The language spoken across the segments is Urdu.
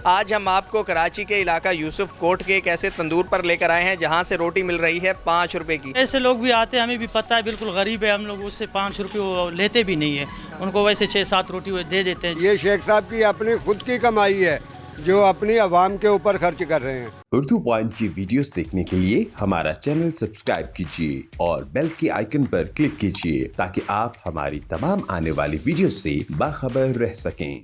آج ہم آپ کو کراچی کے علاقہ یوسف کوٹ کے ایک ایسے تندور پر لے کر آئے ہیں جہاں سے روٹی مل رہی ہے 5 روپے کی۔ ایسے لوگ بھی آتے ہیں، ہمیں بھی پتہ ہے، بالکل غریب ہے، ہم لوگ اس سے 5 روپے وہ لیتے بھی نہیں ہیں، ان کو ویسے 6-7 روٹی وہ دے دیتے ہیں۔ یہ شیخ صاحب کی اپنی خود کی کمائی ہے جو اپنی عوام کے اوپر خرچ کر رہے ہیں۔ اردو پوائنٹ کی ویڈیوز دیکھنے کے لیے ہمارا چینل سبسکرائب کیجیے اور بیل کے آئیکن پر کلک کیجیے تاکہ آپ ہماری تمام آنے والی ویڈیوز سے باخبر رہ سکیں۔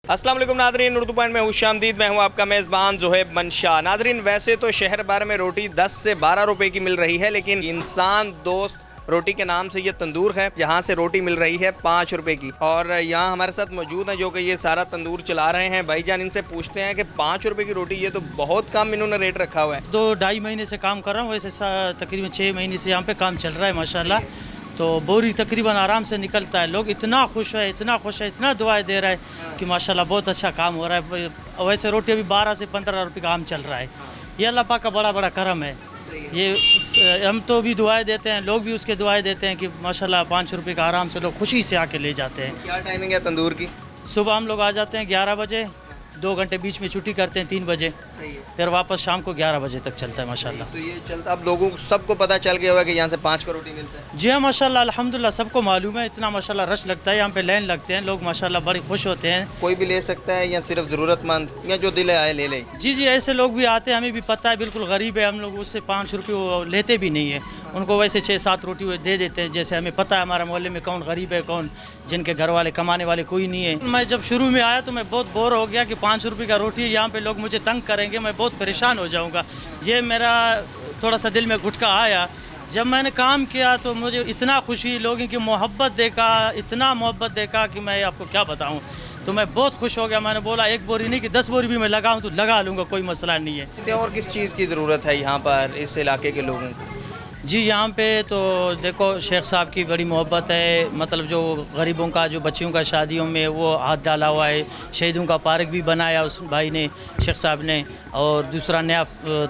السلام علیکم ناظرین، اردو پوائنٹ میں خوش آمدید، میں ہوں آپ کا میزبان زہیب منشا۔ ناظرین، ویسے تو شہر بھر میں روٹی 10 سے 12 روپے کی مل رہی ہے، لیکن انسان دوست روٹی کے نام سے یہ تندور ہے جہاں سے روٹی مل رہی ہے 5 روپے کی۔ اور یہاں ہمارے ساتھ موجود ہیں جو کہ یہ سارا تندور چلا رہے ہیں۔ بھائی جان، ان سے پوچھتے ہیں کہ 5 روپے کی روٹی، یہ تو بہت کم انہوں نے ریٹ رکھا ہوا ہے۔ 2-2.5 مہینے سے کام کر رہا ہوں، ویسے تقریباً 6 مہینے سے یہاں پہ کام چل رہا ہے ماشاءاللہ۔ تو بوری تقریباً آرام سے نکلتا ہے، لوگ اتنا خوش ہے، اتنا دعائیں دے رہا ہے کہ ماشاءاللہ بہت اچھا کام ہو رہا ہے۔ ویسے روٹی ابھی 12 سے 15 روپے کا کام چل رہا ہے، یہ اللہ پاک کا بڑا کرم ہے۔ یہ ہم تو بھی دعائیں دیتے ہیں، لوگ بھی اس کے دعائیں دیتے ہیں کہ ماشاءاللہ 5 روپے کا آرام سے لوگ خوشی سے آ کے لے جاتے ہیں۔ کیا ٹائمنگ ہے تندور کی؟ صبح ہم لوگ آ جاتے ہیں 11 بجے، 2 گھنٹے بیچ میں چھٹی کرتے ہیں 3 بجے، پھر واپس شام کو 11 بجے تک چلتا ہے ماشاءاللہ۔ تو یہ چلتا، اب لوگوں سب کو پتہ چل گیا ہوا کہ یہاں سے 5 کا روٹی ملتا ہے؟ جی ہاں ماشاءاللہ، الحمدللہ سب کو معلوم ہے، اتنا ماشاءاللہ رش لگتا ہے، یہاں پہ لائن لگتے ہیں، لوگ ماشاءاللہ بڑے خوش ہوتے ہیں۔ کوئی بھی لے سکتا ہے یا صرف ضرورت مند یا جو دل آئے لے لے؟ جی ایسے لوگ بھی آتے ہیں، ہمیں بھی پتہ ہے، بالکل غریب ہے، ہم لوگ اس سے 5 روپے وہ لیتے بھی نہیں ہیں، ان کو ویسے 6-7 روٹی وہ دے دیتے ہیں۔ جیسے ہمیں پتہ ہے ہمارے محلے میں کون غریب ہے، کون جن کے گھر والے کمانے والے کوئی نہیں ہے۔ میں جب شروع میں آیا تو میں بہت بور ہو گیا کہ 5 روپے کا روٹی یہاں پہ لوگ مجھے تنگ کریں گے، میں بہت پریشان ہو جاؤں گا۔ یہ میرا تھوڑا سا دل میں گھٹکا آیا، جب میں نے کام کیا تو مجھے اتنا خوشی، لوگوں کی محبت دیکھا، اتنا محبت دیکھا کہ میں آپ کو کیا بتاؤں، تو میں بہت خوش ہو گیا۔ میں نے بولا 1 بوری نہیں کہ 10 بوری بھی میں لگاؤں تو لگا لوں گا، کوئی مسئلہ نہیں ہے۔ اور کس چیز کی ضرورت ہے یہاں پر اس علاقے کے لوگوں کو؟ جی یہاں پہ تو دیکھو شیخ صاحب کی بڑی محبت ہے، مطلب جو غریبوں کا، جو بچیوں کا شادیوں میں وہ ہاتھ ڈالا ہوا ہے، شہیدوں کا پارک بھی بنایا اس بھائی نے، شیخ صاحب نے، اور دوسرا نیا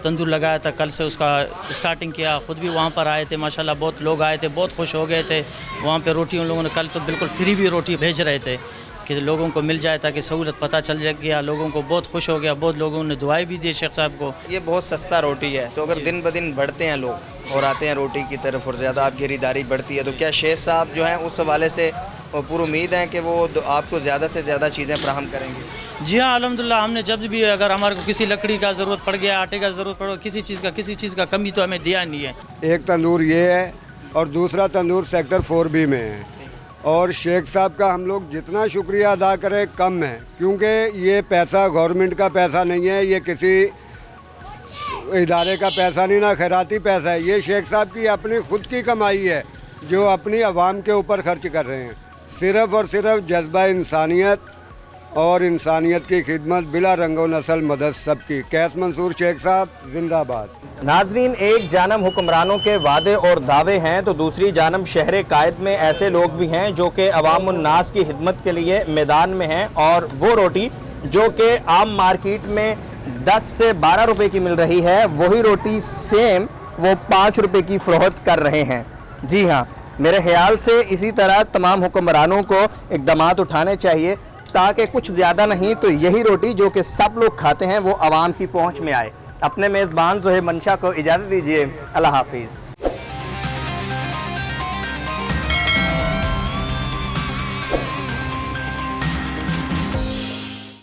تندور لگایا تھا، کل سے اس کا اسٹارٹنگ کیا، خود بھی وہاں پر آئے تھے ماشاءاللہ، بہت لوگ آئے تھے، بہت خوش ہو گئے تھے وہاں پہ روٹی ان لوگوں نے کل تو بالکل فری بھی روٹی بھیج رہے تھے کہ لوگوں کو مل جائے تاکہ سہولت پتہ چل گیا، لوگوں کو بہت خوش ہو گیا، بہت لوگوں نے دعائیں بھی دی شیخ صاحب کو۔ یہ بہت سستا روٹی ہے، تو اگر دن بدن بڑھتے ہیں لوگ اور آتے ہیں روٹی کی طرف اور زیادہ آپ کی خریداری بڑھتی ہے، تو کیا شیخ صاحب جو ہیں اس حوالے سے پوری امید ہے کہ وہ آپ کو زیادہ سے زیادہ چیزیں فراہم کریں گے؟ جی ہاں الحمدللہ، ہم نے جب بھی اگر ہمارے کو کسی لکڑی کا ضرورت پڑ گیا، آٹے کا ضرورت پڑ گیا، کسی چیز کا کمی تو ہمیں دیا نہیں ہے۔ ایک تندور یہ ہے اور دوسرا تندور سیکٹر 4B میں ہے، اور شیخ صاحب کا ہم لوگ جتنا شکریہ ادا کریں کم ہے، کیونکہ یہ پیسہ گورنمنٹ کا پیسہ نہیں ہے، یہ کسی ادارے کا پیسہ نہیں، نہ خیراتی پیسہ ہے، یہ شیخ صاحب کی اپنی خود کی کمائی ہے جو اپنی عوام کے اوپر خرچ کر رہے ہیں، صرف اور صرف جذبہ انسانیت اور انسانیت کی خدمت، بلا رنگ و نسل مدد سب کی۔ قیس منصور شیخ صاحب زندہ باد۔ ناظرین، ایک جانب حکمرانوں کے وعدے اور دعوے ہیں تو دوسری جانب شہر قائد میں ایسے لوگ بھی ہیں جو کہ عوام الناس کی خدمت کے لیے میدان میں ہیں، اور وہ روٹی جو کہ عام مارکیٹ میں 10 سے 12 روپے کی مل رہی ہے، وہی روٹی سیم وہ 5 روپے کی فروخت کر رہے ہیں۔ جی ہاں، میرے خیال سے اسی طرح تمام حکمرانوں کو اقدامات اٹھانے چاہیے تاکہ کچھ زیادہ نہیں تو یہی روٹی جو کہ سب لوگ کھاتے ہیں وہ عوام کی پہنچ میں آئے۔ اپنے میزبان زہیب منشا کو اجازت دیجیے، اللہ حافظ۔